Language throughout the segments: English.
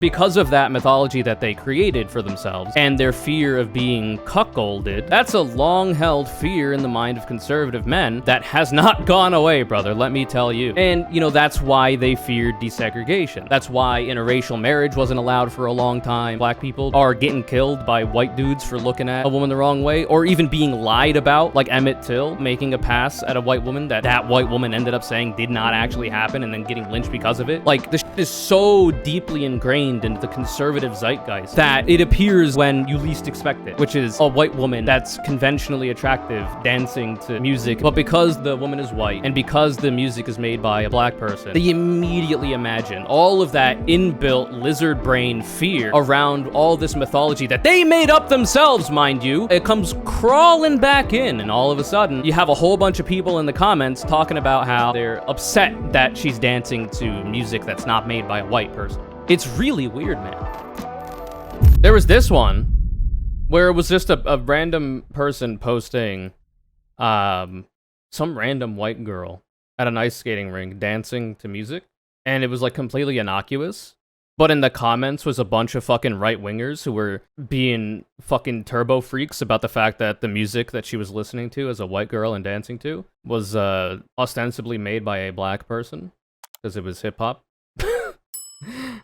Because of that mythology that they created for themselves and their fear of being cuckolded, that's a long-held fear in the mind of conservative men that has not gone away, brother, let me tell you. And, you know, that's why they feared desegregation. That's why interracial marriage wasn't allowed for a long time. Black people are getting killed by white dudes for looking at a woman the wrong way, or even being lied about, like Emmett Till making a pass at a white woman that white woman ended up saying did not actually happen and then getting lynched because of it. Like, this shit is so deeply ingrained into the conservative zeitgeist that it appears when you least expect it, which is a white woman that's conventionally attractive dancing to music. But because the woman is white and because the music is made by a black person, they immediately imagine all of that inbuilt lizard brain fear around all this mythology that they made up themselves, mind you. It comes crawling back in, and all of a sudden you have a whole bunch of people in the comments talking about how they're upset that she's dancing to music that's not made by a white person. It's really weird, man. There was this one where it was just a random person posting some random white girl at an ice skating rink dancing to music, and it was like completely innocuous. But in the comments was a bunch of fucking right-wingers who were being fucking turbo freaks about the fact that the music that she was listening to as a white girl and dancing to was ostensibly made by a black person because it was hip-hop.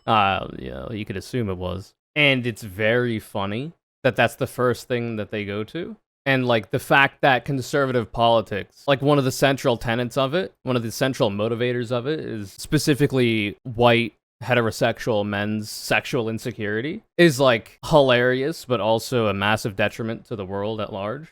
Yeah, you could assume it was. And it's very funny that that's the first thing that they go to. And, like, the fact that conservative politics, like, one of the central tenets of it, one of the central motivators of it is specifically white, heterosexual men's sexual insecurity is, like, hilarious, but also a massive detriment to the world at large.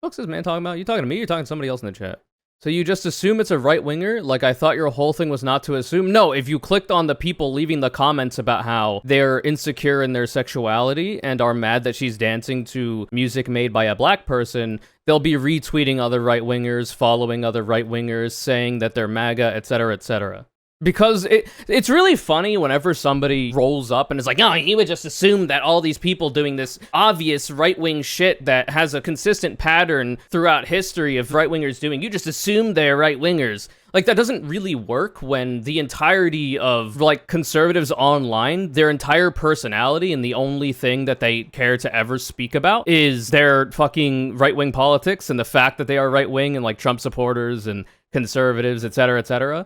What's this man talking about? You talking to me or you talking to somebody else in the chat? So you just assume it's a right-winger? Like, I thought your whole thing was not to assume? No, if you clicked on the people leaving the comments about how they're insecure in their sexuality and are mad that she's dancing to music made by a black person, they'll be retweeting other right-wingers, following other right-wingers, saying that they're MAGA, etc., etc. Because it's really funny whenever somebody rolls up and is like, oh, you would just assume that all these people doing this obvious right-wing shit that has a consistent pattern throughout history of right-wingers doing, you just assume they're right-wingers. Like, that doesn't really work when the entirety of, like, conservatives online, their entire personality and the only thing that they care to ever speak about is their fucking right-wing politics and the fact that they are right-wing and, like, Trump supporters and conservatives, etc., etc.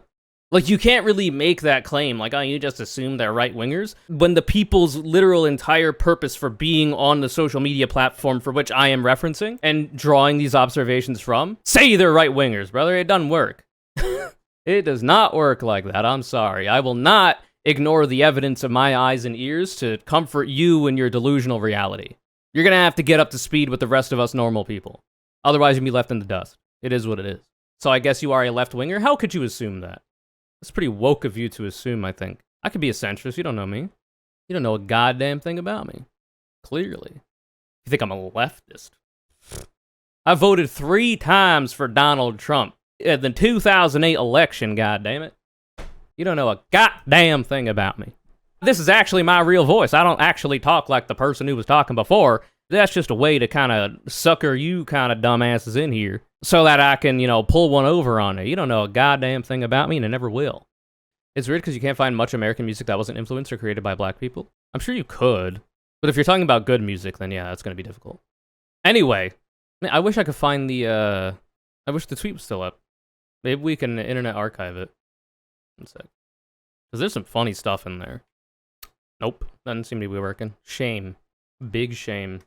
Like, you can't really make that claim, like, oh, you just assume they're right-wingers, when the people's literal entire purpose for being on the social media platform for which I am referencing and drawing these observations from, say they're right-wingers, brother. It doesn't work. It does not work like that. I'm sorry. I will not ignore the evidence of my eyes and ears to comfort you in your delusional reality. You're gonna have to get up to speed with the rest of us normal people. Otherwise, you'll be left in the dust. It is what it is. So I guess you are a left-winger? How could you assume that? It's pretty woke of you to assume, I think. I could be a centrist. You don't know me. You don't know a goddamn thing about me. Clearly. You think I'm a leftist? I voted 3 times for Donald Trump in the 2008 election, goddammit. You don't know a goddamn thing about me. This is actually my real voice. I don't actually talk like the person who was talking before. That's just a way to kind of sucker you kind of dumbasses in here so that I can, you know, pull one over on you. You don't know a goddamn thing about me, and I never will. It's weird because you can't find much American music that wasn't influenced or created by black people. I'm sure you could, but if you're talking about good music, then yeah, it's going to be difficult. Anyway, I wish I could find the, I wish the tweet was still up. Maybe we can internet archive it. One sec. Because there's some funny stuff in there. Nope, doesn't seem to be working. Shame. Big shame.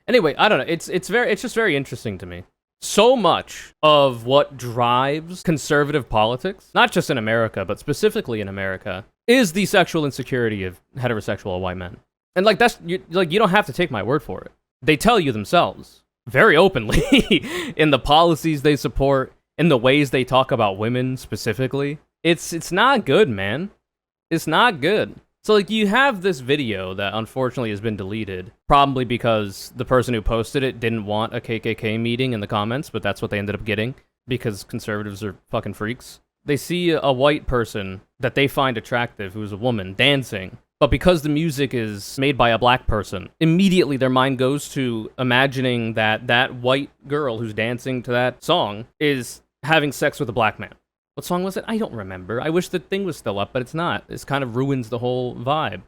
Anyway, I don't know. It's just very interesting to me. So much of what drives conservative politics, not just in America, but specifically in America, is the sexual insecurity of heterosexual white men. And like you don't have to take my word for it. They tell you themselves very openly in the policies they support, in the ways they talk about women specifically. It's not good, man. It's not good. So, like, you have this video that unfortunately has been deleted, probably because the person who posted it didn't want a KKK meeting in the comments, but that's what they ended up getting, because conservatives are fucking freaks. They see a white person that they find attractive, who's a woman, dancing, but because the music is made by a black person, immediately their mind goes to imagining that that white girl who's dancing to that song is having sex with a black man. What song was it? I don't remember. I wish the thing was still up, but it's not. This kind of ruins the whole vibe.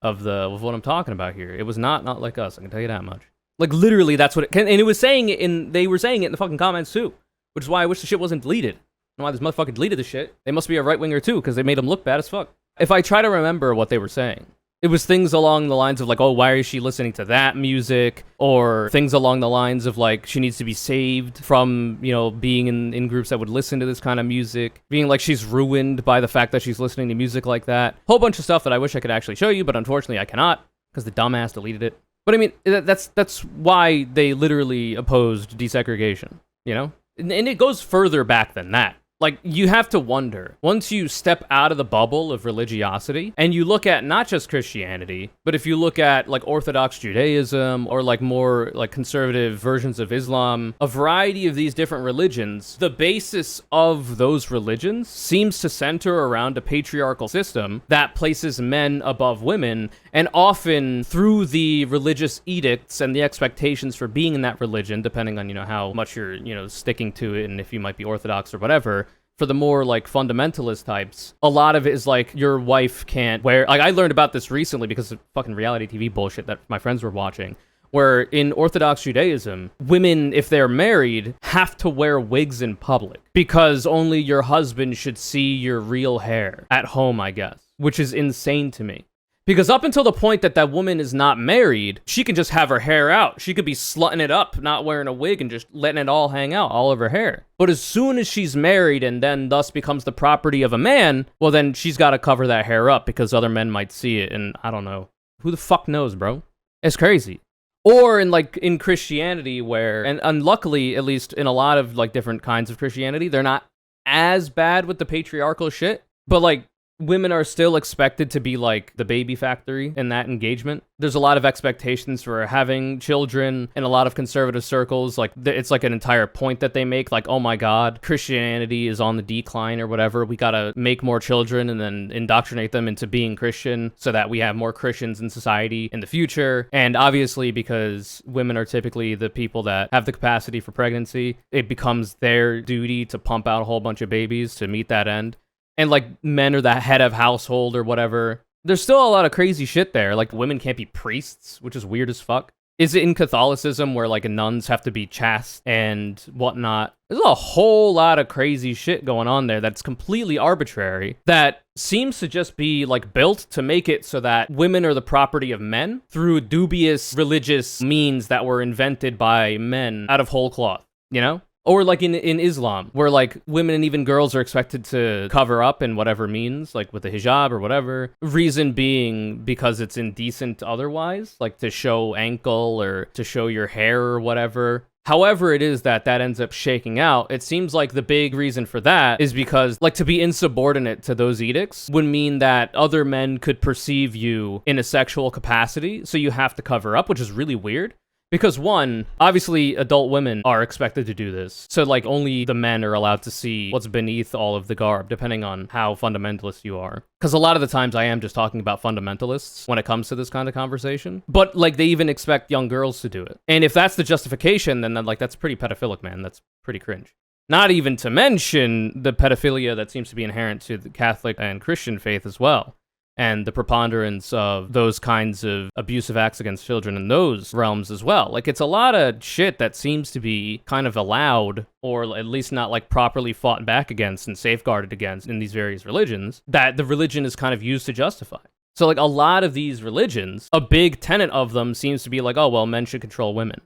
of what I'm talking about here. It was not like us. I can tell you that much. Like literally, that's what and it was saying it they were saying it in the fucking comments too, which is why I wish the shit wasn't deleted. I don't know why this motherfucker deleted the shit. They must be a right winger too, because they made him look bad as fuck. If I try to remember what they were saying, it was things along the lines of like, oh, why is she listening to that music? Or things along the lines of like, she needs to be saved from, you know, being in groups that would listen to this kind of music. Being like she's ruined by the fact that she's listening to music like that. Whole bunch of stuff that I wish I could actually show you, but unfortunately I cannot, because the dumbass deleted it. But I mean, that's why they literally opposed desegregation, you know? And it goes further back than that. Like, you have to wonder, once you step out of the bubble of religiosity, and you look at not just Christianity, but if you look at, like, Orthodox Judaism, or, like, more, like, conservative versions of Islam, a variety of these different religions, the basis of those religions seems to center around a patriarchal system that places men above women, and often, through the religious edicts and the expectations for being in that religion, depending on, you know, how much you're, you know, sticking to it, and if you might be Orthodox or whatever, for the more, like, fundamentalist types, a lot of it is, like, your wife can't wear... Like, I learned about this recently because of fucking reality TV bullshit that my friends were watching, where in Orthodox Judaism, women, if they're married, have to wear wigs in public because only your husband should see your real hair at home, I guess, which is insane to me. Because up until the point that that woman is not married, she can just have her hair out. She could be slutting it up, not wearing a wig, and just letting it all hang out, all of her hair. But as soon as she's married and then thus becomes the property of a man, well, then she's got to cover that hair up because other men might see it. And I don't know. Who the fuck knows, bro? It's crazy. Or in Christianity where, and unluckily, at least in a lot of like different kinds of Christianity, they're not as bad with the patriarchal shit. But like, women are still expected to be like the baby factory in that engagement. There's a lot of expectations for having children in a lot of conservative circles. Like it's like an entire point that they make, like, oh my God, Christianity is on the decline or whatever. We gotta make more children and then indoctrinate them into being Christian so that we have more Christians in society in the future. And obviously, because women are typically the people that have the capacity for pregnancy, it becomes their duty to pump out a whole bunch of babies to meet that end. And, like, men are the head of household or whatever. There's still a lot of crazy shit there. Like, women can't be priests, which is weird as fuck. Is it in Catholicism where, like, nuns have to be chaste and whatnot? There's a whole lot of crazy shit going on there that's completely arbitrary, that seems to just be, like, built to make it so that women are the property of men through dubious religious means that were invented by men out of whole cloth, you know? Or like in Islam, where like women and even girls are expected to cover up in whatever means, like with the hijab or whatever. Reason being because it's indecent otherwise, like to show ankle or to show your hair or whatever. However it is that ends up shaking out, it seems like the big reason for that is because, like, to be insubordinate to those edicts would mean that other men could perceive you in a sexual capacity, so you have to cover up, which is really weird. Because one, obviously adult women are expected to do this. So like only the men are allowed to see what's beneath all of the garb, depending on how fundamentalist you are. Because a lot of the times I am just talking about fundamentalists when it comes to this kind of conversation. But like they even expect young girls to do it. And if that's the justification, then like that's pretty pedophilic, man. That's pretty cringe. Not even to mention the pedophilia that seems to be inherent to the Catholic and Christian faith as well. And the preponderance of those kinds of abusive acts against children in those realms as well. Like, it's a lot of shit that seems to be kind of allowed, or at least not, like, properly fought back against and safeguarded against in these various religions, that the religion is kind of used to justify. So, like, a lot of these religions, a big tenet of them seems to be like, oh, well, men should control women.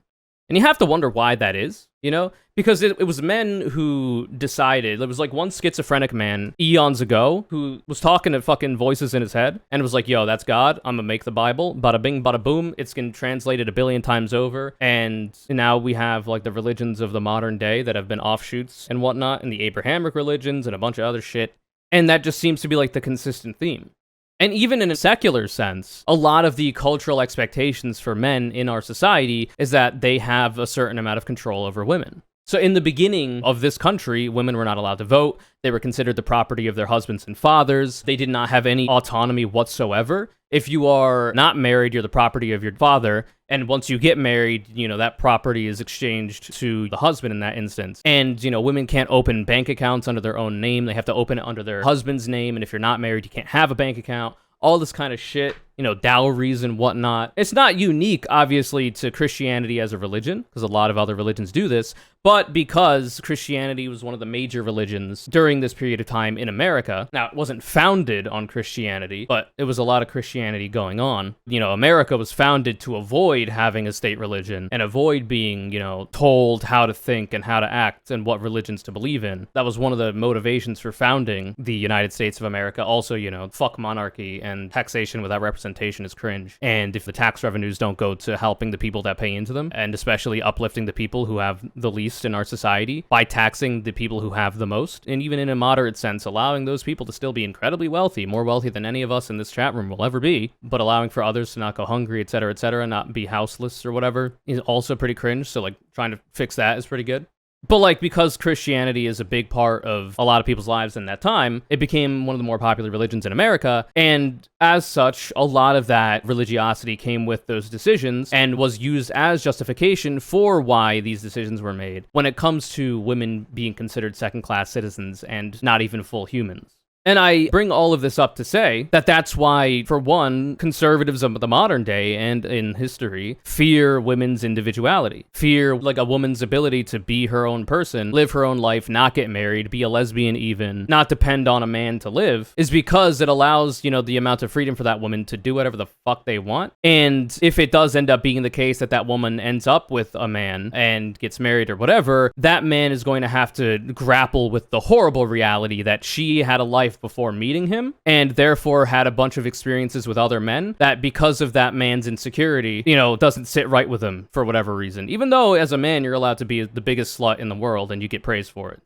And you have to wonder why that is, you know? Because it was men who decided, there was like one schizophrenic man eons ago who was talking to fucking voices in his head and was like, yo, that's God, I'm gonna make the Bible, bada bing, bada boom, it's been translated 1 billion times over, and now we have like the religions of the modern day that have been offshoots and whatnot, and the Abrahamic religions and a bunch of other shit, and that just seems to be like the consistent theme. And even in a secular sense, a lot of the cultural expectations for men in our society is that they have a certain amount of control over women. So in the beginning of this country, women were not allowed to vote. They were considered the property of their husbands and fathers. They did not have any autonomy whatsoever. If you are not married, you're the property of your father. And once you get married, you know, that property is exchanged to the husband in that instance. And, you know, women can't open bank accounts under their own name. They have to open it under their husband's name. And if you're not married, you can't have a bank account. All this kind of shit. dowries and whatnot. It's not unique, obviously, to Christianity as a religion, because a lot of other religions do this, but because Christianity was one of the major religions during this period of time in America. Now, it wasn't founded on Christianity, but it was a lot of Christianity going on. America was founded to avoid having a state religion and avoid being, told how to think and how to act and what religions to believe in. That was one of the motivations for founding the United States of America. Also, fuck monarchy, and taxation without representation is cringe. And if the tax revenues don't go to helping the people that pay into them, and especially uplifting the people who have the least in our society by taxing the people who have the most, and even in a moderate sense, allowing those people to still be incredibly wealthy, more wealthy than any of us in this chat room will ever be, but allowing for others to not go hungry, etc., not be houseless or whatever, is also pretty cringe. So, trying to fix that is pretty good. But, because Christianity is a big part of a lot of people's lives in that time, it became one of the more popular religions in America, and as such, a lot of that religiosity came with those decisions and was used as justification for why these decisions were made when it comes to women being considered second-class citizens and not even full humans. And I bring all of this up to say that that's why, for one, conservatives of the modern day and in history fear women's individuality, fear a woman's ability to be her own person, live her own life, not get married, be a lesbian even, not depend on a man to live, is because it allows, the amount of freedom for that woman to do whatever the fuck they want. And if it does end up being the case that that woman ends up with a man and gets married or whatever, that man is going to have to grapple with the horrible reality that she had a life before meeting him, and therefore had a bunch of experiences with other men that, because of that man's insecurity, doesn't sit right with him for whatever reason. Even though, as a man, you're allowed to be the biggest slut in the world and you get praised for it.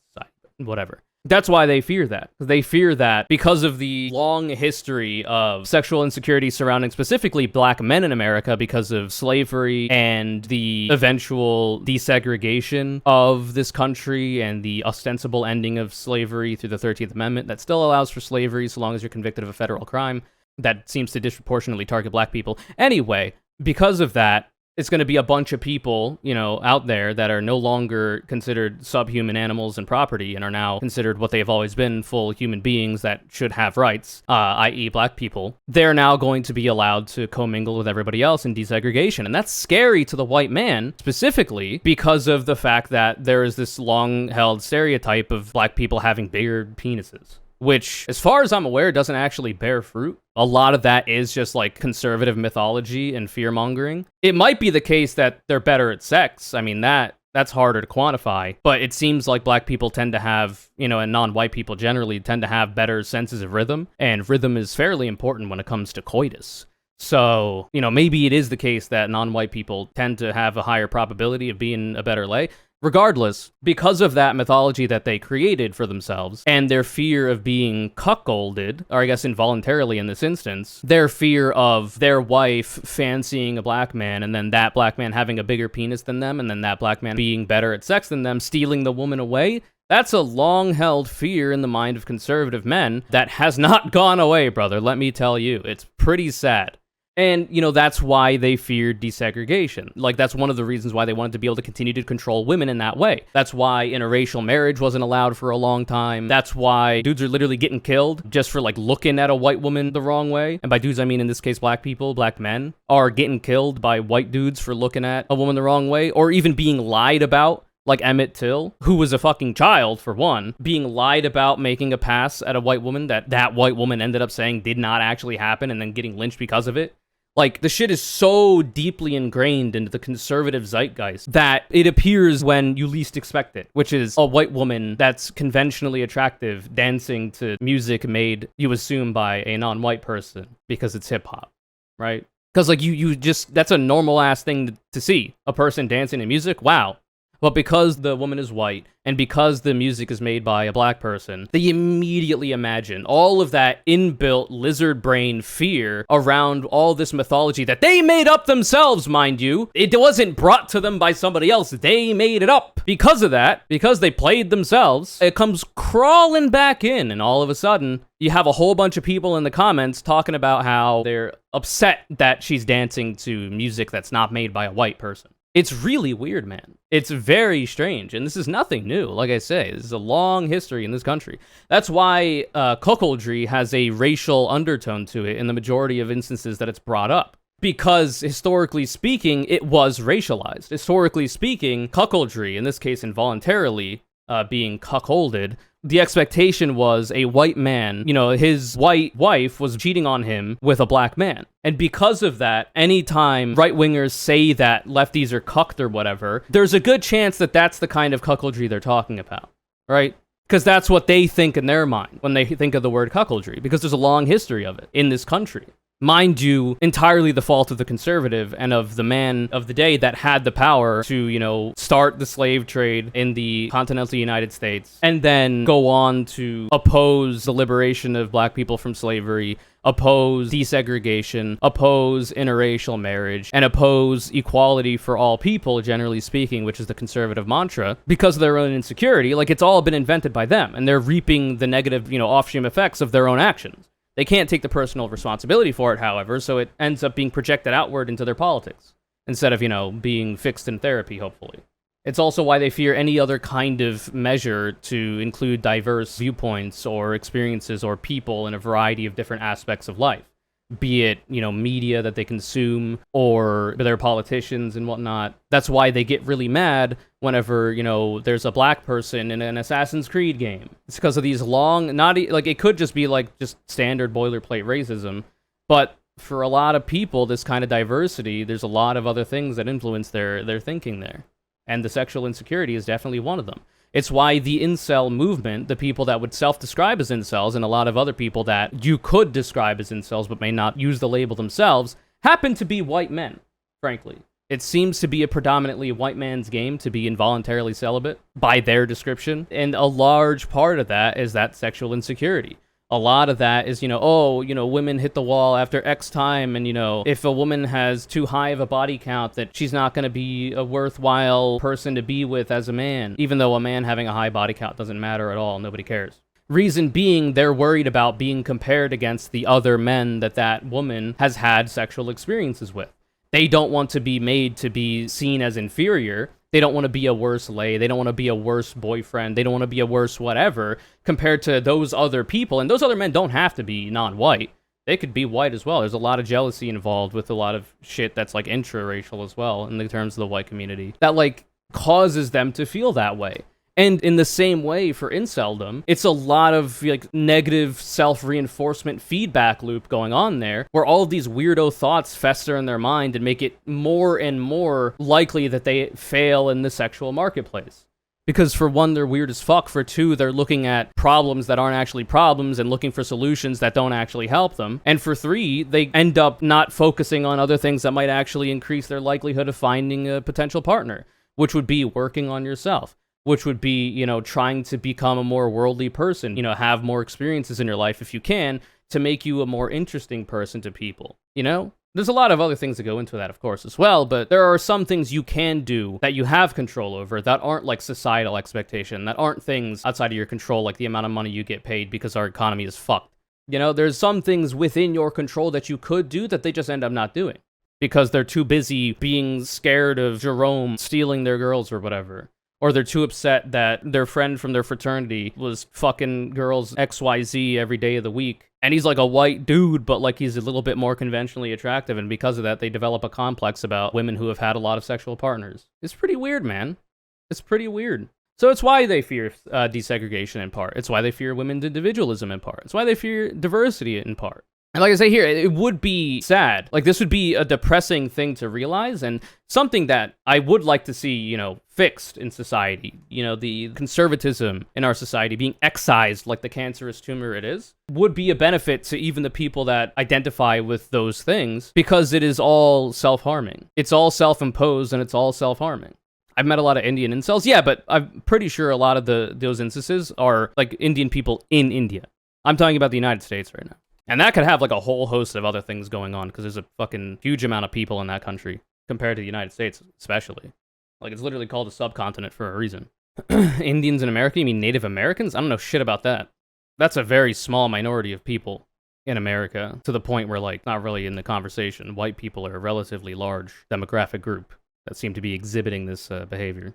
Whatever. That's why they fear that. They fear that because of the long history of sexual insecurity surrounding specifically black men in America because of slavery and the eventual desegregation of this country and the ostensible ending of slavery through the 13th Amendment that still allows for slavery so long as you're convicted of a federal crime that seems to disproportionately target black people. Anyway, because of that, it's going to be a bunch of people, out there that are no longer considered subhuman animals and property and are now considered what they've always been, full human beings that should have rights, i.e. black people. They're now going to be allowed to commingle with everybody else in desegregation. And that's scary to the white man, specifically because of the fact that there is this long-held stereotype of black people having bigger penises, which, as far as I'm aware, doesn't actually bear fruit. A lot of that is just conservative mythology and fear-mongering. It might be the case that they're better at sex. I mean, that's harder to quantify, but it seems like black people tend to have, and non-white people generally tend to have better senses of rhythm, and rhythm is fairly important when it comes to coitus. So, maybe it is the case that non-white people tend to have a higher probability of being a better lay. Regardless, because of that mythology that they created for themselves and their fear of being cuckolded, or I guess involuntarily in this instance, their fear of their wife fancying a black man and then that black man having a bigger penis than them and then that black man being better at sex than them, stealing the woman away, that's a long-held fear in the mind of conservative men that has not gone away, brother, let me tell you. It's pretty sad. And, that's why they feared desegregation. That's one of the reasons why they wanted to be able to continue to control women in that way. That's why interracial marriage wasn't allowed for a long time. That's why dudes are literally getting killed just for, looking at a white woman the wrong way. And by dudes, I mean, in this case, black people, black men, are getting killed by white dudes for looking at a woman the wrong way, or even being lied about. Like Emmett Till, who was a fucking child, for one, being lied about making a pass at a white woman that white woman ended up saying did not actually happen and then getting lynched because of it. The shit is so deeply ingrained into the conservative zeitgeist that it appears when you least expect it, which is a white woman that's conventionally attractive dancing to music made, you assume, by a non-white person because it's hip-hop, right? Because, you just, that's a normal-ass thing to see. A person dancing to music, wow. But because the woman is white, and because the music is made by a black person, they immediately imagine all of that inbuilt lizard brain fear around all this mythology that they made up themselves, mind you. It wasn't brought to them by somebody else. They made it up. Because of that, because they played themselves, it comes crawling back in, and all of a sudden, you have a whole bunch of people in the comments talking about how they're upset that she's dancing to music that's not made by a white person. It's really weird, man. It's very strange, and this is nothing new. Like I say, this is a long history in this country. That's why cuckoldry has a racial undertone to it in the majority of instances that it's brought up. Because, historically speaking, it was racialized. Historically speaking, cuckoldry, in this case involuntarily being cuckolded, the expectation was a white man, his white wife was cheating on him with a black man. And because of that, anytime right-wingers say that lefties are cucked or whatever, there's a good chance that that's the kind of cuckoldry they're talking about, right? Because that's what they think in their mind when they think of the word cuckoldry, because there's a long history of it in this country. Mind you, entirely the fault of the conservative and of the man of the day that had the power to, start the slave trade in the continental United States and then go on to oppose the liberation of black people from slavery, oppose desegregation, oppose interracial marriage, and oppose equality for all people, generally speaking, which is the conservative mantra, because of their own insecurity. Like, it's all been invented by them, and they're reaping the negative, offstream effects of their own actions. They can't take the personal responsibility for it, however, so it ends up being projected outward into their politics, instead of, being fixed in therapy, hopefully. It's also why they fear any other kind of measure to include diverse viewpoints or experiences or people in a variety of different aspects of life. Be it, media that they consume or their politicians and whatnot. That's why they get really mad whenever, there's a black person in an Assassin's Creed game. It's because of these long, it could just be just standard boilerplate racism, but for a lot of people, this kind of diversity, there's a lot of other things that influence their thinking there. And the sexual insecurity is definitely one of them. It's why the incel movement, the people that would self-describe as incels, and a lot of other people that you could describe as incels but may not use the label themselves, happen to be white men, frankly. It seems to be a predominantly white man's game to be involuntarily celibate, by their description, and a large part of that is that sexual insecurity. A lot of that is, women hit the wall after X time, and, if a woman has too high of a body count, that she's not going to be a worthwhile person to be with as a man, even though a man having a high body count doesn't matter at all. Nobody cares. Reason being, they're worried about being compared against the other men that woman has had sexual experiences with. They don't want to be made to be seen as inferior. They don't want to be a worse lay. They don't want to be a worse boyfriend. They don't want to be a worse whatever compared to those other people. And those other men don't have to be non-white. They could be white as well. There's a lot of jealousy involved with a lot of shit that's intra-racial as well in the terms of the white community. That causes them to feel that way. And in the same way for inceldom, it's a lot of negative self-reinforcement feedback loop going on there, where all of these weirdo thoughts fester in their mind and make it more and more likely that they fail in the sexual marketplace. Because for one, they're weird as fuck. For two, they're looking at problems that aren't actually problems and looking for solutions that don't actually help them. And for three, they end up not focusing on other things that might actually increase their likelihood of finding a potential partner, which would be working on yourself. Which would be, trying to become a more worldly person, have more experiences in your life if you can, to make you a more interesting person to people, There's a lot of other things that go into that, of course, as well, but there are some things you can do that you have control over that aren't societal expectation, that aren't things outside of your control, like the amount of money you get paid because our economy is fucked. There's some things within your control that you could do that they just end up not doing because they're too busy being scared of Jerome stealing their girls or whatever. Or they're too upset that their friend from their fraternity was fucking girls XYZ every day of the week. And he's a white dude, but he's a little bit more conventionally attractive. And because of that, they develop a complex about women who have had a lot of sexual partners. It's pretty weird, man. It's pretty weird. So it's why they fear desegregation in part. It's why they fear women's individualism in part. It's why they fear diversity in part. And like I say here, it would be sad. This would be a depressing thing to realize and something that I would like to see, fixed in society. The conservatism in our society being excised like the cancerous tumor it is would be a benefit to even the people that identify with those things because it is all self-harming. It's all self-imposed and it's all self-harming. I've met a lot of Indian incels. Yeah, but I'm pretty sure a lot of those instances are Indian people in India. I'm talking about the United States right now. And that could have a whole host of other things going on because there's a fucking huge amount of people in that country compared to the United States, especially. It's literally called a subcontinent for a reason. Indians in America? You mean Native Americans? I don't know shit about that. That's a very small minority of people in America to the point where, not really in the conversation. White people are a relatively large demographic group that seem to be exhibiting this behavior.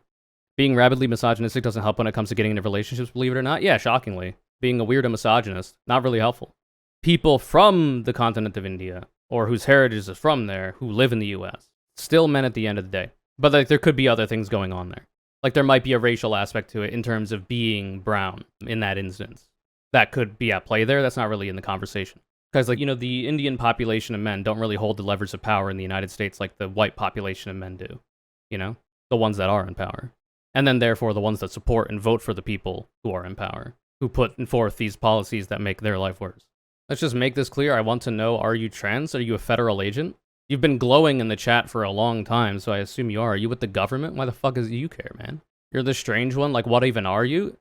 Being rabidly misogynistic doesn't help when it comes to getting into relationships, believe it or not. Yeah, shockingly. Being a weirdo misogynist, not really helpful. People from the continent of India, or whose heritage is from there, who live in the US, still men at the end of the day. But like, there could be other things going on there. Like, there might be a racial aspect to it in terms of being brown in that instance. That could be at play there. That's not really in the conversation. Because, like, the Indian population of men don't really hold the levers of power in the United States like the white population of men do. The ones that are in power. And then, therefore, the ones that support and vote for the people who are in power, who put forth these policies that make their life worse. Let's just make this clear. I want to know, are you trans? Are you a federal agent? You've been glowing in the chat for a long time, so I assume you are. Are you with the government? Why the fuck do you care, man? You're the strange one? Like, what even are you?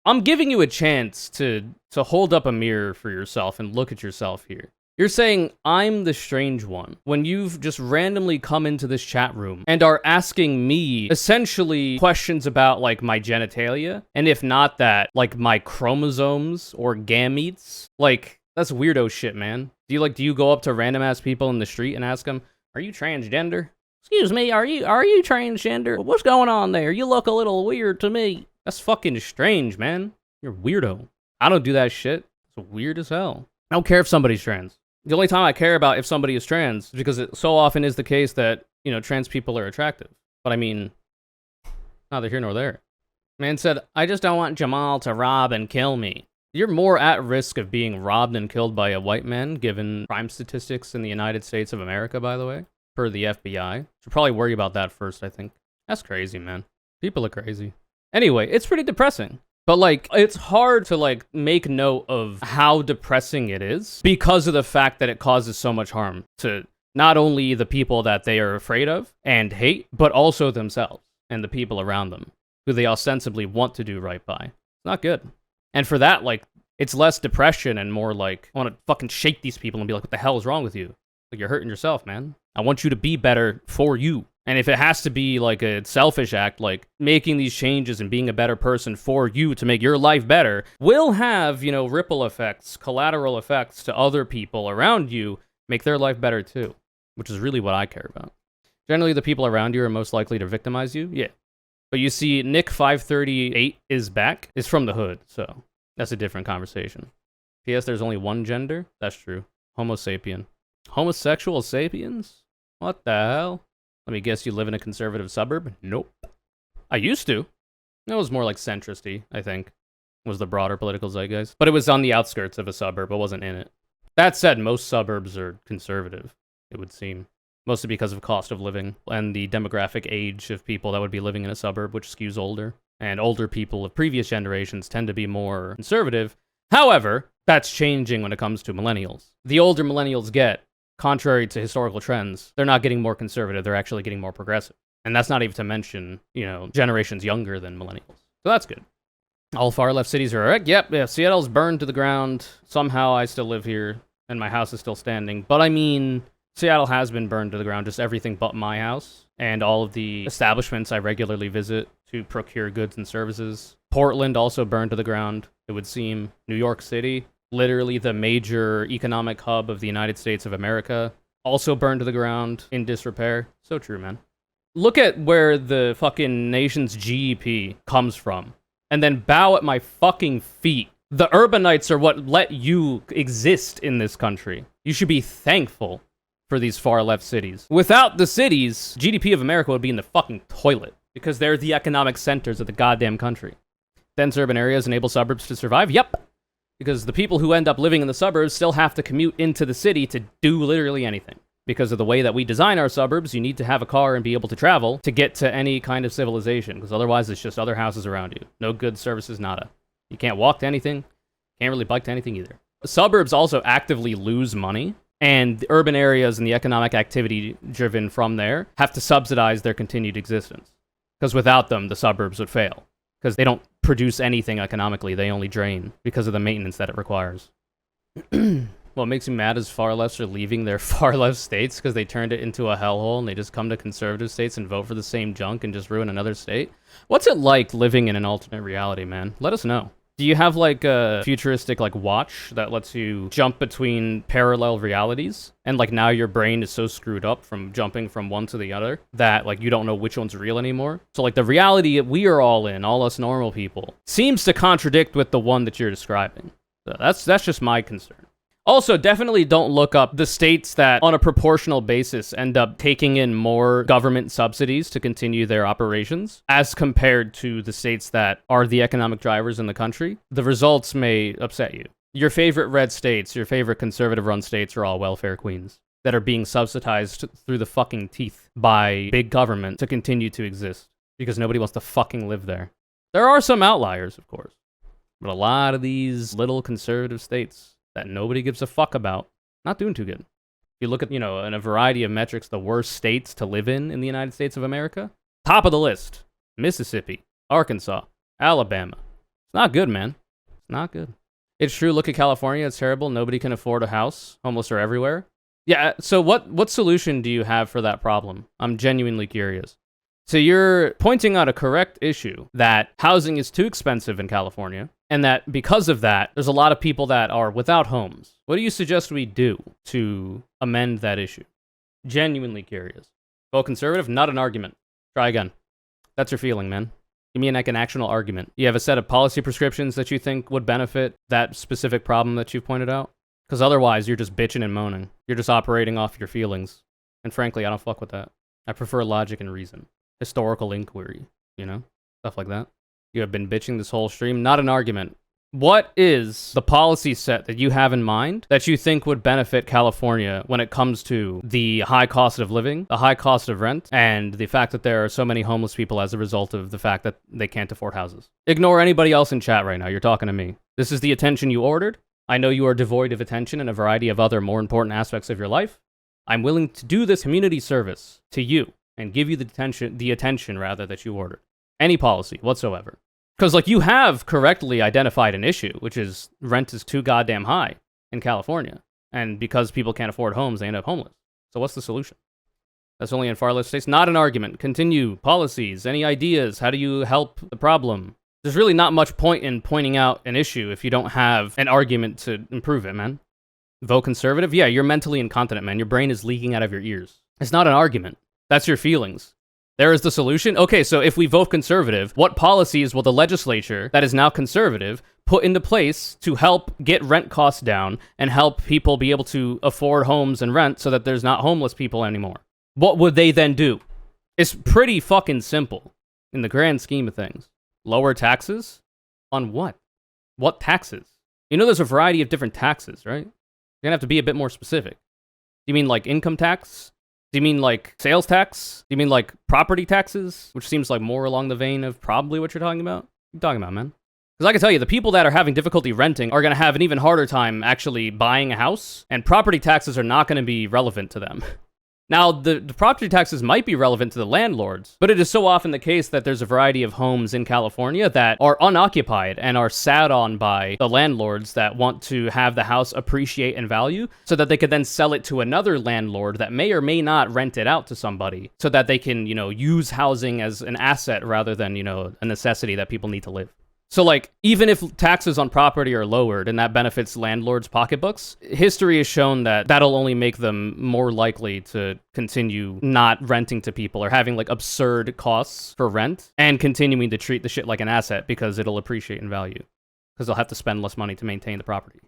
I'm giving you a chance to hold up a mirror for yourself and look at yourself here. You're saying, I'm the strange one, when you've just randomly come into this chat room and are asking me, essentially, questions about, like, my genitalia, and if not that, like, my chromosomes or gametes. Like, that's weirdo shit, man. Do you go up to random-ass people in the street and ask them, are you transgender? Excuse me, are you transgender? What's going on there? You look a little weird to me. That's fucking strange, man. You're a weirdo. I don't do that shit. It's weird as hell. I don't care if somebody's trans. The only time I care about if somebody is trans is because it so often is the case that, trans people are attractive. But I mean, neither here nor there. Man said, I just don't want Jamal to rob and kill me. You're more at risk of being robbed and killed by a white man, given crime statistics in the United States of America, by the way, per the FBI. Should probably worry about that first, I think. That's crazy, man. People are crazy. Anyway, it's pretty depressing. But, like, it's hard to, like, make note of how depressing it is because of the fact that it causes so much harm to not only the people that they are afraid of and hate, but also themselves and the people around them who they ostensibly want to do right by. It's not good. And for that, like, it's less depression and more like, I want to fucking shake these people and be like, what the hell is wrong with you? Like, you're hurting yourself, man. I want you to be better for you. And if it has to be like a selfish act, like making these changes and being a better person for you to make your life better, will have, ripple effects, collateral effects to other people around you, make their life better too, which is really what I care about. Generally, the people around you are most likely to victimize you, yeah. But you see, Nick 538 is back, is from the hood, so that's a different conversation. P.S. There's only one gender? That's true. Homo sapien. Homosexual sapiens? What the hell? Let me guess, you live in a conservative suburb? Nope. I used to. It was more like centrist-y, I think, was the broader political zeitgeist. But it was on the outskirts of a suburb, it wasn't in it. That said, most suburbs are conservative, it would seem. Mostly because of cost of living and the demographic age of people that would be living in a suburb, which skews older. And older people of previous generations tend to be more conservative. However, that's changing when it comes to millennials. The older millennials get, contrary to historical trends, they're not getting more conservative, they're actually getting more progressive. And that's not even to mention, generations younger than millennials. So that's good. All far left cities are alright. Yep, Seattle's burned to the ground. Somehow I still live here, and my house is still standing. But I mean, Seattle has been burned to the ground, just everything but my house, and all of the establishments I regularly visit to procure goods and services. Portland also burned to the ground, it would seem. New York City, literally the major economic hub of the United States of America, also burned to the ground, in disrepair. So true, man. Look at where the fucking nation's GDP comes from, and then bow at my fucking feet. The urbanites are what let you exist in this country. You should be thankful for these far-left cities. Without the cities, GDP of America would be in the fucking toilet, because they're the economic centers of the goddamn country. Dense urban areas enable suburbs to survive? Yep. Because the people who end up living in the suburbs still have to commute into the city to do literally anything. Because of the way that we design our suburbs, you need to have a car and be able to travel to get to any kind of civilization, because otherwise it's just other houses around you. No goods, services, nada. You can't walk to anything, can't really bike to anything either. Suburbs also actively lose money, and the urban areas and the economic activity driven from there have to subsidize their continued existence. Because without them, the suburbs would fail. Because they don't produce anything economically, they only drain because of the maintenance that it requires. What makes me mad is far-lefts are leaving their far-left states because they turned it into a hellhole and they just come to conservative states and vote for the same junk and just ruin another state. What's it like living in an alternate reality, man? Let us know. Do you have like a futuristic like watch that lets you jump between parallel realities? And like now your brain is so screwed up from jumping from one to the other that like you don't know which one's real anymore. So like the reality that we are all in, all us normal people, seems to contradict with the one that you're describing. So that's just my concern. Also, definitely don't look up the states that, on a proportional basis, end up taking in more government subsidies to continue their operations, as compared to the states that are the economic drivers in the country. The results may upset you. Your favorite red states, your favorite conservative-run states are all welfare queens that are being subsidized through the fucking teeth by big government to continue to exist, because nobody wants to fucking live there. There are some outliers, of course, but a lot of these little conservative states that nobody gives a fuck about, not doing too good. If you look at, in a variety of metrics, the worst states to live in the United States of America, top of the list, Mississippi, Arkansas, Alabama. It's not good, man. It's not good. It's true, look at California, it's terrible, nobody can afford a house, homeless are everywhere. Yeah, so what solution do you have for that problem? I'm genuinely curious. So you're pointing out a correct issue, that housing is too expensive in California, and that because of that, there's a lot of people that are without homes. What do you suggest we do to amend that issue? Genuinely curious. Vote conservative? Not an argument. Try again. That's your feeling, man. Give me an actual argument. You have a set of policy prescriptions that you think would benefit that specific problem that you've pointed out? Because otherwise, you're just bitching and moaning. You're just operating off your feelings. And frankly, I don't fuck with that. I prefer logic and reason. Historical inquiry, stuff like that. You have been bitching this whole stream, not an argument. What is the policy set that you have in mind that you think would benefit California when it comes to the high cost of living, the high cost of rent, and the fact that there are so many homeless people as a result of the fact that they can't afford houses? Ignore anybody else in chat right now. You're talking to me. This is the attention you ordered. I know you are devoid of attention in a variety of other more important aspects of your life. I'm willing to do this community service to you and give you the attention that you ordered. Any policy whatsoever. Because, you have correctly identified an issue, which is rent is too goddamn high in California. And because people can't afford homes, they end up homeless. So what's the solution? That's only in far left states. Not an argument. Continue. Policies. Any ideas? How do you help the problem? There's really not much point in pointing out an issue if you don't have an argument to improve it, man. Vote conservative? Yeah, you're mentally incontinent, man. Your brain is leaking out of your ears. It's not an argument. That's your feelings. There is the solution? Okay, so if we vote conservative, what policies will the legislature that is now conservative put into place to help get rent costs down and help people be able to afford homes and rent so that there's not homeless people anymore? What would they then do? It's pretty fucking simple in the grand scheme of things. Lower taxes? On what? What taxes? There's a variety of different taxes, right? You're gonna have to be a bit more specific. Do you mean like income tax? Do you mean like sales tax? Do you mean like property taxes? Which seems like more along the vein of probably what you're talking about. What are you talking about, man? Because I can tell you, the people that are having difficulty renting are going to have an even harder time actually buying a house, and property taxes are not going to be relevant to them. Now, the property taxes might be relevant to the landlords, but it is so often the case that there's a variety of homes in California that are unoccupied and are sat on by the landlords that want to have the house appreciate in value so that they could then sell it to another landlord that may or may not rent it out to somebody so that they can, use housing as an asset rather than, a necessity that people need to live. So, even if taxes on property are lowered and that benefits landlords' pocketbooks, history has shown that that'll only make them more likely to continue not renting to people or having, absurd costs for rent and continuing to treat the shit like an asset because it'll appreciate in value. Because they'll have to spend less money to maintain the property.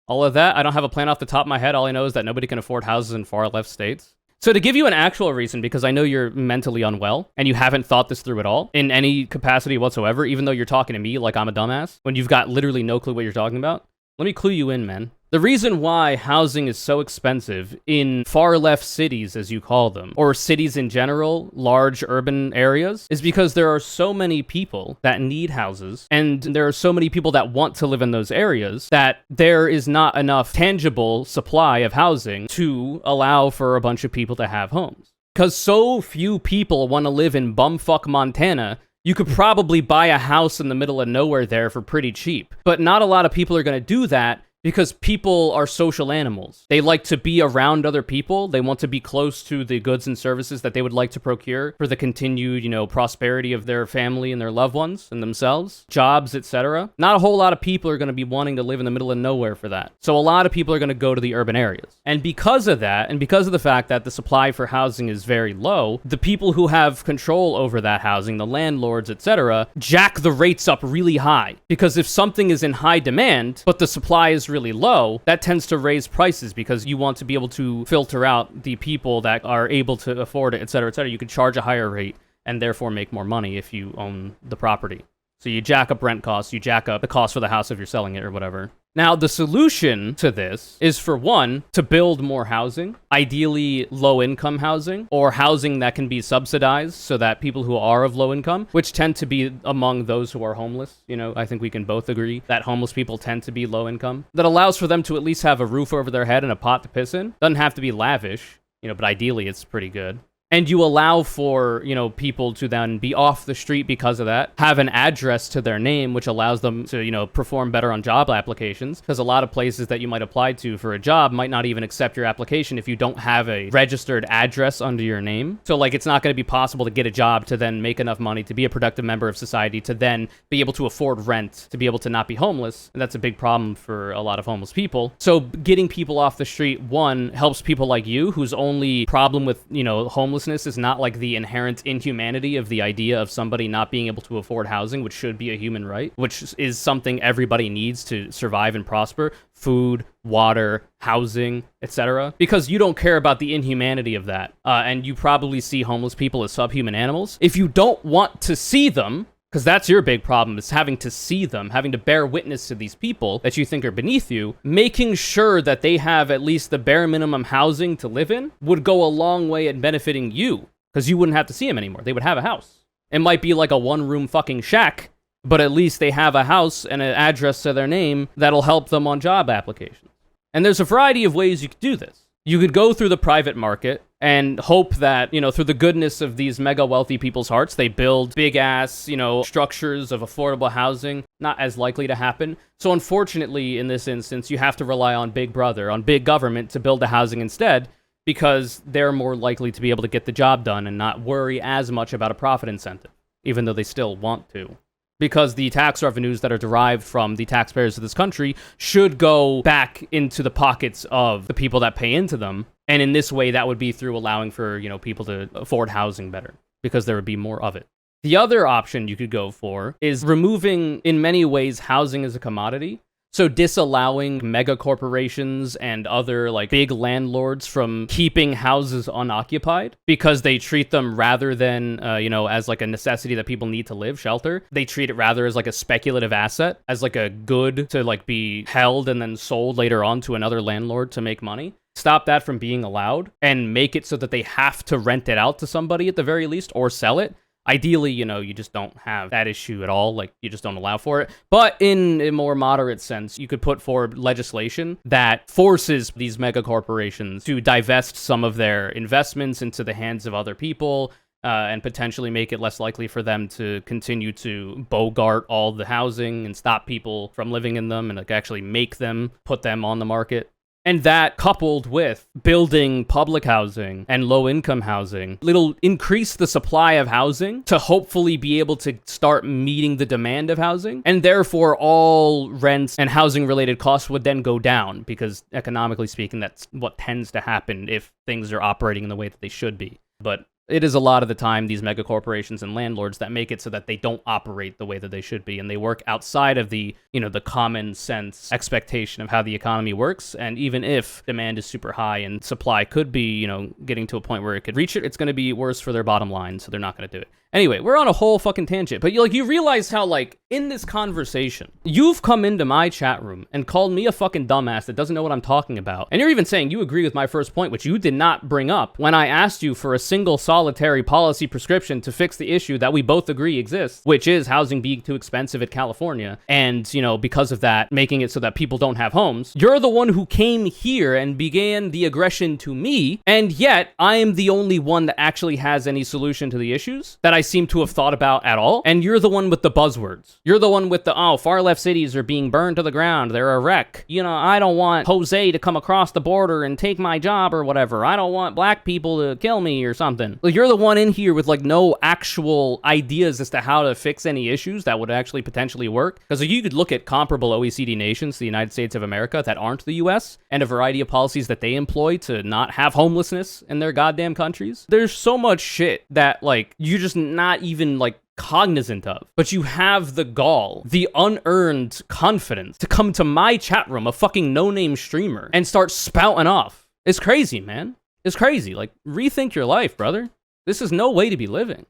All of that, I don't have a plan off the top of my head. All I know is that nobody can afford houses in far left states. So to give you an actual reason, because I know you're mentally unwell and you haven't thought this through at all in any capacity whatsoever, even though you're talking to me like I'm a dumbass, when you've got literally no clue what you're talking about, let me clue you in, man. The reason why housing is so expensive in far left cities, as you call them, or cities in general, large urban areas, is because there are so many people that need houses, and there are so many people that want to live in those areas, that there is not enough tangible supply of housing to allow for a bunch of people to have homes. Because so few people want to live in bumfuck Montana, you could probably buy a house in the middle of nowhere there for pretty cheap. But not a lot of people are going to do that Because people are social animals. They like to be around other people. They want to be close to the goods and services that they would like to procure for the continued, prosperity of their family and their loved ones and themselves, jobs, etc. Not a whole lot of people are going to be wanting to live in the middle of nowhere for that. So a lot of people are going to go to the urban areas. And because of that, and because of the fact that the supply for housing is very low, the people who have control over that housing, the landlords, etc., jack the rates up really high. Because if something is in high demand, but the supply is really low, that tends to raise prices because you want to be able to filter out the people that are able to afford it, etc., etc. You could charge a higher rate and therefore make more money if you own the property. So you jack up rent costs, you jack up the cost for the house if you're selling it or whatever. Now, the solution to this is, for one, to build more housing, ideally low-income housing, or housing that can be subsidized so that people who are of low income, which tend to be among those who are homeless, I think we can both agree that homeless people tend to be low income, that allows for them to at least have a roof over their head and a pot to piss in. Doesn't have to be lavish, but ideally it's pretty good. And you allow for, people to then be off the street because of that, have an address to their name, which allows them to, perform better on job applications. Because a lot of places that you might apply to for a job might not even accept your application if you don't have a registered address under your name. So, it's not going to be possible to get a job to then make enough money to be a productive member of society, to then be able to afford rent, to be able to not be homeless. And that's a big problem for a lot of homeless people. So getting people off the street, one, helps people like you, whose only problem with, homelessness is not the inherent inhumanity of the idea of somebody not being able to afford housing, which should be a human right, which is something everybody needs to survive and prosper. Food, water, housing, etc. Because you don't care about the inhumanity of that. And you probably see homeless people as subhuman animals. If you don't want to see them, because that's your big problem, is having to see them, having to bear witness to these people that you think are beneath you, making sure that they have at least the bare minimum housing to live in would go a long way at benefiting you, because you wouldn't have to see them anymore. They would have a house. It might be like a one-room fucking shack, but at least they have a house and an address to their name that'll help them on job applications. And there's a variety of ways you could do this. You could go through the private market and hope that, through the goodness of these mega wealthy people's hearts, they build big ass, structures of affordable housing. Not as likely to happen. So unfortunately, in this instance, you have to rely on Big Brother, on big government to build the housing instead, because they're more likely to be able to get the job done and not worry as much about a profit incentive, even though they still want to. Because the tax revenues that are derived from the taxpayers of this country should go back into the pockets of the people that pay into them. And in this way, that would be through allowing for, people to afford housing better, because there would be more of it. The other option you could go for is removing, in many ways, housing as a commodity. So disallowing mega corporations and other big landlords from keeping houses unoccupied because they treat them rather than, as a necessity that people need to live, shelter. They treat it rather as a speculative asset, as a good to be held and then sold later on to another landlord to make money. Stop that from being allowed and make it so that they have to rent it out to somebody at the very least or sell it. Ideally, you just don't have that issue at all. You just don't allow for it. But in a more moderate sense, you could put forward legislation that forces these mega corporations to divest some of their investments into the hands of other people, and potentially make it less likely for them to continue to bogart all the housing and stop people from living in them and actually make them, put them on the market. And that, coupled with building public housing and low-income housing, it'll increase the supply of housing to hopefully be able to start meeting the demand of housing. And therefore, all rents and housing-related costs would then go down, because economically speaking, that's what tends to happen if things are operating in the way that they should be. But it is a lot of the time these mega corporations and landlords that make it so that they don't operate the way that they should be, and they work outside of the, the common sense expectation of how the economy works. And even if demand is super high and supply could be, getting to a point where it could reach it, it's going to be worse for their bottom line, so they're not going to do it. Anyway, we're on a whole fucking tangent, but you realize how, in this conversation, you've come into my chat room and called me a fucking dumbass that doesn't know what I'm talking about. And you're even saying you agree with my first point, which you did not bring up when I asked you for a single solid solitary policy prescription to fix the issue that we both agree exists, which is housing being too expensive in California, and, you know, because of that, making it so that people don't have homes. You're the one who came here and began the aggression to me, and yet I am the only one that actually has any solution to the issues that I seem to have thought about at all, and you're the one with the buzzwords. You're the one with the, oh, far left cities are being burned to the ground, they're a wreck. You know, I don't want Jose to come across the border and take my job or whatever. I don't want black people to kill me or something. Like, you're the one in here with like no actual ideas as to how to fix any issues that would actually potentially work. Because you could look at comparable OECD nations, the United States of America, that aren't the US, and a variety of policies that they employ to not have homelessness in their goddamn countries. There's so much shit that like you're just not even like cognizant of, but you have the gall, the unearned confidence to come to my chat room, a fucking no-name streamer, and start spouting off. It's crazy, man. It's crazy. Like, rethink your life, brother. This is no way to be living.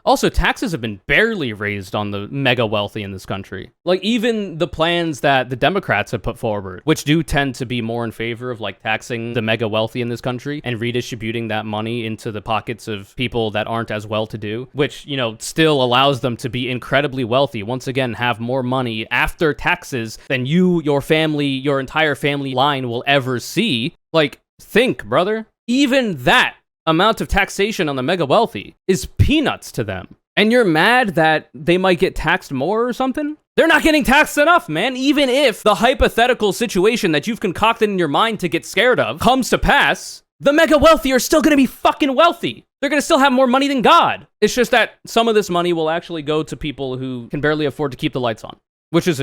Also, taxes have been barely raised on the mega wealthy in this country. Like, even the plans that the Democrats have put forward, which do tend to be more in favor of, like, taxing the mega wealthy in this country and redistributing that money into the pockets of people that aren't as well-to-do, which, you know, still allows them to be incredibly wealthy, once again, have more money after taxes than you, your family, your entire family line will ever see. Like, think, brother. Even that amount of taxation on the mega wealthy is peanuts to them. And you're mad that they might get taxed more or something? They're not getting taxed enough, man. Even if the hypothetical situation that you've concocted in your mind to get scared of comes to pass, the mega wealthy are still gonna be fucking wealthy. They're gonna still have more money than God. It's just that some of this money will actually go to people who can barely afford to keep the lights on. Which is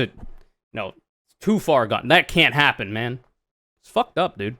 too far gone. That can't happen, man. It's fucked up, dude.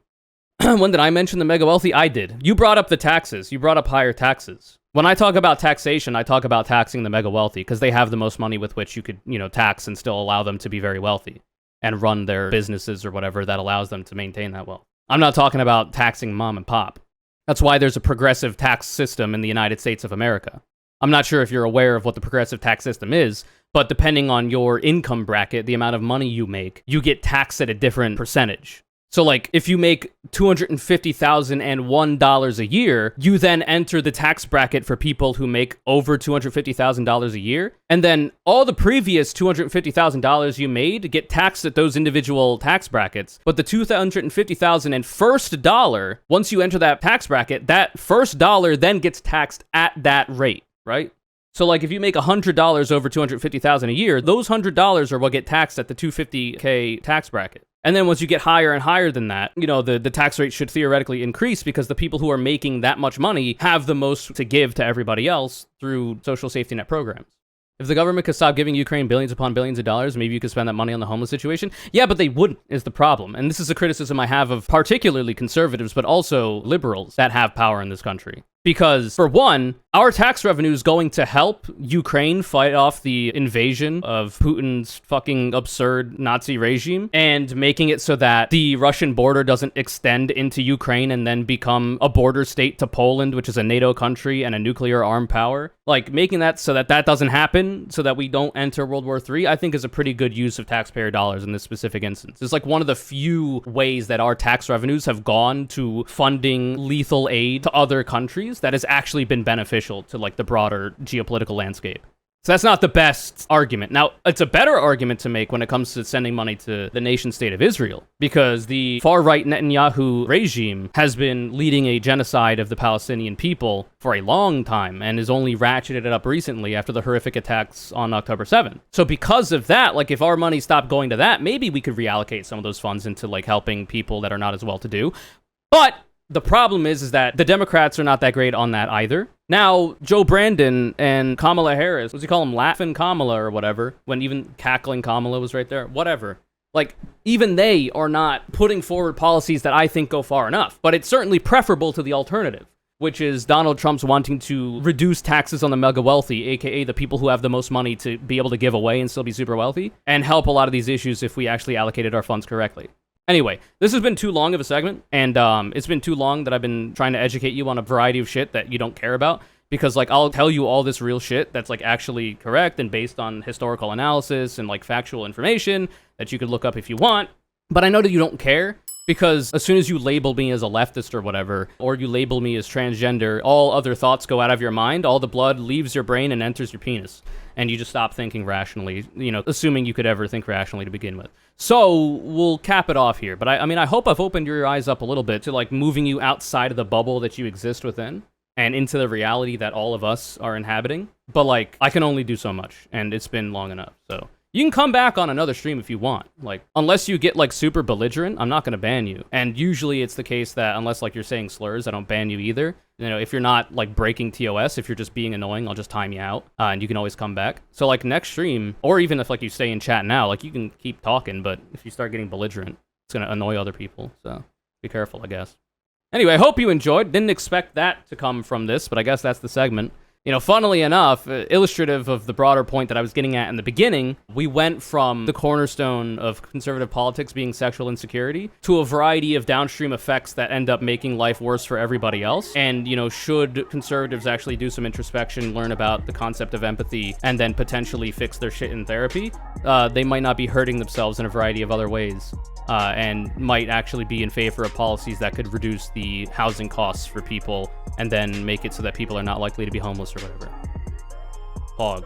When did I mention the mega wealthy? I did. You brought up the taxes. You brought up higher taxes. When I talk about taxation, I talk about taxing the mega wealthy because they have the most money with which you could, tax and still allow them to be very wealthy and run their businesses or whatever that allows them to maintain that wealth. I'm not talking about taxing mom and pop. That's why there's a progressive tax system in the United States of America. I'm not sure if you're aware of what the progressive tax system is, but depending on your income bracket, the amount of money you make, you get taxed at a different percentage. So, like, if you make $250,001 a year, you then enter the tax bracket for people who make over $250,000 a year. And then all the previous $250,000 you made get taxed at those individual tax brackets. But the $250,000 and first dollar, once you enter that tax bracket, that first dollar then gets taxed at that rate, right? So, like, if you make $100 over $250,000 a year, those $100 are what get taxed at the $250K tax bracket. And then once you get higher and higher than that, the tax rate should theoretically increase because the people who are making that much money have the most to give to everybody else through social safety net programs. If the government could stop giving Ukraine billions upon billions of dollars, maybe you could spend that money on the homeless situation. Yeah, but they wouldn't, is the problem. And this is a criticism I have of particularly conservatives, but also liberals that have power in this country. Because, for one, our tax revenue is going to help Ukraine fight off the invasion of Putin's fucking absurd Nazi regime and making it so that the Russian border doesn't extend into Ukraine and then become a border state to Poland, which is a NATO country and a nuclear armed power. Like, making that so that that doesn't happen, so that we don't enter World War III, I think is a pretty good use of taxpayer dollars in this specific instance. It's like one of the few ways that our tax revenues have gone to funding lethal aid to other countries that has actually been beneficial to, like, the broader geopolitical landscape. So that's not the best argument. Now, it's a better argument to make when it comes to sending money to the nation state of Israel, because the far-right Netanyahu regime has been leading a genocide of the Palestinian people for a long time and has only ratcheted it up recently after the horrific attacks on October 7th. So because of that, like, if our money stopped going to that, maybe we could reallocate some of those funds into, like, helping people that are not as well-to-do. But the problem is that the Democrats are not that great on that either. Now, Joe Brandon and Kamala Harris, what's he call him, Laughing Kamala or whatever, when even Cackling Kamala was right there, whatever. Like, even they are not putting forward policies that I think go far enough. But it's certainly preferable to the alternative, which is Donald Trump's wanting to reduce taxes on the mega wealthy, aka the people who have the most money to be able to give away and still be super wealthy, and help a lot of these issues if we actually allocated our funds correctly. Anyway, this has been too long of a segment, and it's been too long that I've been trying to educate you on a variety of shit that you don't care about, because, like, I'll tell you all this real shit that's, like, actually correct and based on historical analysis and, like, factual information that you could look up if you want, but I know that you don't care, Because as soon as you label me as a leftist or whatever, or you label me as transgender, all other thoughts go out of your mind, all the blood leaves your brain and enters your penis. And you just stop thinking rationally, you know, assuming you could ever think rationally to begin with. So we'll cap it off here. But I mean, I hope I've opened your eyes up a little bit to like moving you outside of the bubble that you exist within and into the reality that all of us are inhabiting. But like, I can only do so much, and it's been long enough, so. You can come back on another stream if you want. Like, unless you get, like, super belligerent, I'm not gonna ban you. And usually it's the case that unless, like, you're saying slurs, I don't ban you either. You know, if you're not, like, breaking TOS, if you're just being annoying, I'll just time you out, and you can always come back. So, like, next stream, or even if, like, you stay in chat now, like, you can keep talking, but if you start getting belligerent, it's gonna annoy other people, so be careful, I guess. Anyway, I hope you enjoyed. Didn't expect that to come from this, but I guess that's the segment. You know, funnily enough, illustrative of the broader point that I was getting at in the beginning, we went from the cornerstone of conservative politics being sexual insecurity to a variety of downstream effects that end up making life worse for everybody else. And, you know, should conservatives actually do some introspection, learn about the concept of empathy, and then potentially fix their shit in therapy, they might not be hurting themselves in a variety of other ways. And might actually be in favor of policies that could reduce the housing costs for people and then make it so that people are not likely to be homeless or whatever. Pog.